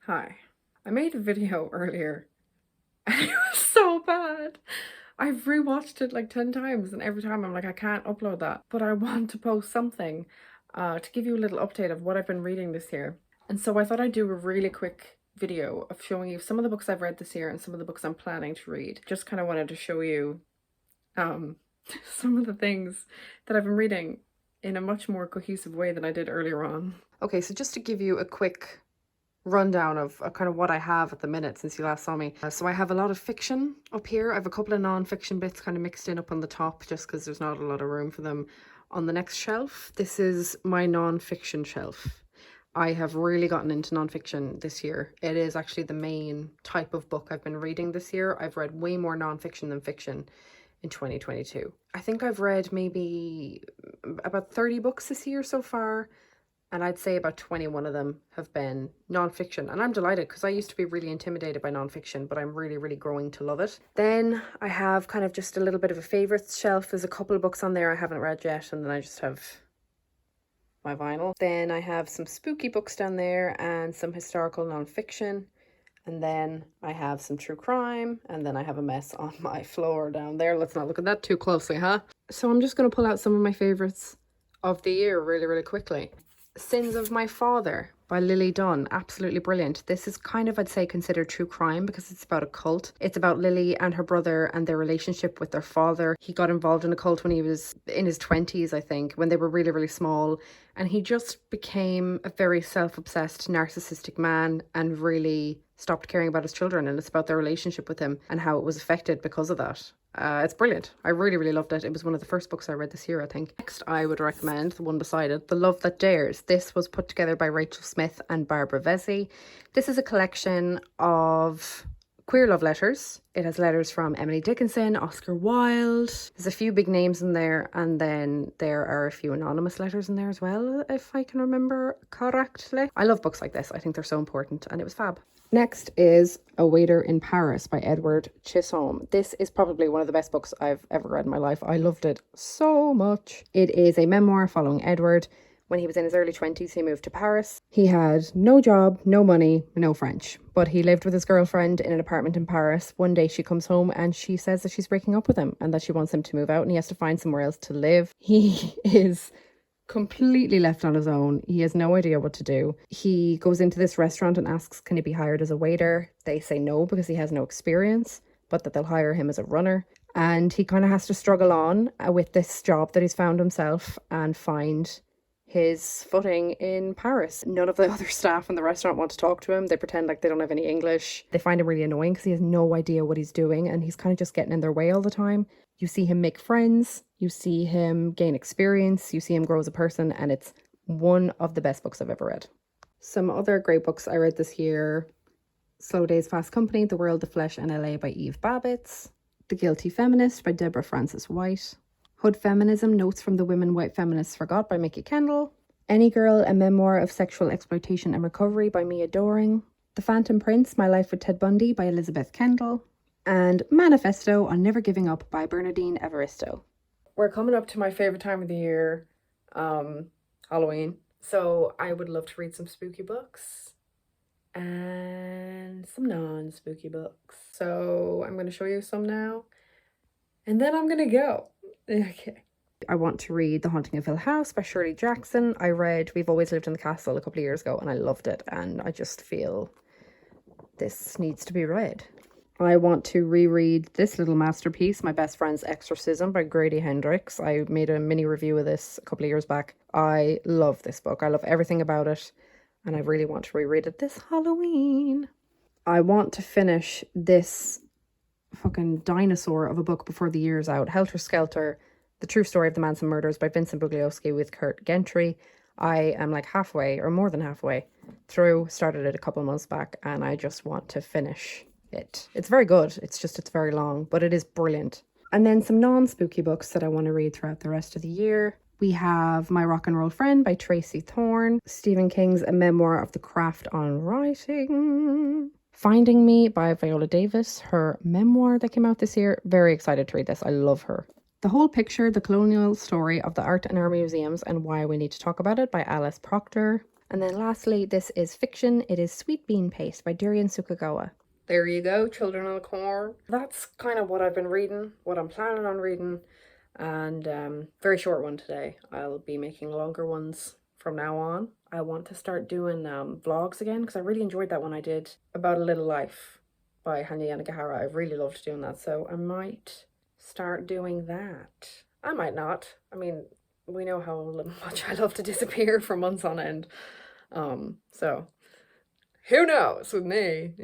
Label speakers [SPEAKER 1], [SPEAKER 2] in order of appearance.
[SPEAKER 1] Hi. I made a video earlier and it was so bad. I've rewatched it like 10 times and every time I'm like, I can't upload that. But I want to post something to give you a little update of what I've been reading this year. And so I thought I'd do a really quick video of showing you some of the books I've read this year and some of the books I'm planning to read. Just kind of wanted to show you um, some of the things that I've been reading in a much more cohesive way than I did earlier on. Okay, so just to give you a quick rundown of kind of what I have at the minute since you last saw me. So I have a lot of fiction up here. I have a couple of non-fiction bits kind of mixed in up on the top just because there's not a lot of room for them on the next shelf. This is my non-fiction shelf. I have really gotten into non-fiction this year. It is actually the main type of book I've been reading this year. I've read way more non-fiction than fiction in 2022. I think I've read maybe about 30 books this year so far. And I'd say about 21 of them have been nonfiction. And I'm delighted because I used to be really intimidated by nonfiction, but I'm really, really growing to love it. Then I have kind of just a little bit of a favourites shelf. There's a couple of books on there I haven't read yet. And then I just have my vinyl. Then I have some spooky books down there and some historical nonfiction. And then I have some true crime. And then I have a mess on my floor down there. Let's not look at that too closely, huh? So I'm just going to pull out some of my favourites of the year really, really quickly. Sins of My Father by Lily Dunn. Absolutely brilliant. This is kind of, I'd say, considered true crime because it's about a cult. It's about Lily and her brother and their relationship with their father. He got involved in a cult when he was in his 20s, I think, when they were really, really small. And he just became a very self-obsessed, narcissistic man and really stopped caring about his children. And it's about their relationship with him and how it was affected because of that. It's brilliant. I really, really loved it. It was one of the first books I read this year, I think. Next, I would recommend the one beside it, The Love That Dares. This was put together by Rachel Smith and Barbara Vesey. This is a collection of queer love letters. It has letters from Emily Dickinson, Oscar Wilde. There's a few big names in there, and then there are a few anonymous letters in there as well, if I can remember correctly. I love books like this. I think they're so important, and it was fab. Next is A Waiter in Paris by Edward Chisholm. This is probably one of the best books I've ever read in my life. I loved it so much. It is a memoir following Edward. When he was in his early 20s, he moved to Paris. He had no job, no money, no French, but he lived with his girlfriend in an apartment in Paris. One day she comes home and she says that she's breaking up with him and that she wants him to move out and he has to find somewhere else to live. He is completely left on his own. He has no idea what to do. He goes into this restaurant and asks, can he be hired as a waiter? They say no because he has no experience, but that they'll hire him as a runner. And he kind of has to struggle on with this job that he's found himself and find his footing in Paris. None of the other staff in the restaurant want to talk to him. They pretend like they don't have any English. They find him really annoying because he has no idea what he's doing and he's kind of just getting in their way all the time. You see him make friends, you see him gain experience, you see him grow as a person, and it's one of the best books I've ever read. Some other great books I read this year: Slow Days, Fast Company, The World, the Flesh and LA by Eve Babbitt, The Guilty Feminist by Deborah Frances White, Hood Feminism, Notes from the Women White Feminists Forgot by Mickey Kendall, Any Girl, A Memoir of Sexual Exploitation and Recovery by Mia Doring, The Phantom Prince, My Life with Ted Bundy by Elizabeth Kendall, and Manifesto on Never Giving Up by Bernardine Evaristo. We're coming up to my favorite time of the year, Halloween. So I would love to read some spooky books and some non-spooky books. So I'm going to show you some now and then I'm going to go. Okay. I want to read The Haunting of Hill House by Shirley Jackson. I read We've Always Lived in the Castle a couple of years ago and I loved it, and I just feel this needs to be read. I want to reread this little masterpiece, My Best Friend's Exorcism by Grady Hendrix. I made a mini review of this a couple of years back. I love this book. I love everything about it, and I really want to reread it this Halloween. I want to finish this fucking dinosaur of a book before the year's out. Helter Skelter, The True Story of the Manson Murders by Vincent Bugliosi with Kurt Gentry. I am like halfway, or more than halfway through. Started it a couple of months back, and I just want to finish it. It's very good. It's very long, but it is brilliant. And then some non-spooky books that I want to read throughout the rest of the year. We have My Rock and Roll Friend by Tracy Thorn, Stephen King's A Memoir of the Craft on Writing, Finding Me by Viola Davis, her memoir that came out this year. Very excited to read this. I love her. The Whole Picture, The Colonial Story of the Art and Our Museums and Why We Need to Talk About It by Alice Proctor.
[SPEAKER 2] And then lastly, this is fiction. It is Sweet Bean Paste by Durian Sukagawa.
[SPEAKER 1] There you go, Children of the Corn. That's kind of what I've been reading, what I'm planning on reading, and very short one today. I'll be making longer ones from now on. I want to start doing vlogs again because I really enjoyed that one I did about a little life by Hanya Yanagihara. I really loved doing that, so I might start doing that. I might not. I mean, we know how much I love to disappear for months on end. So who knows with me?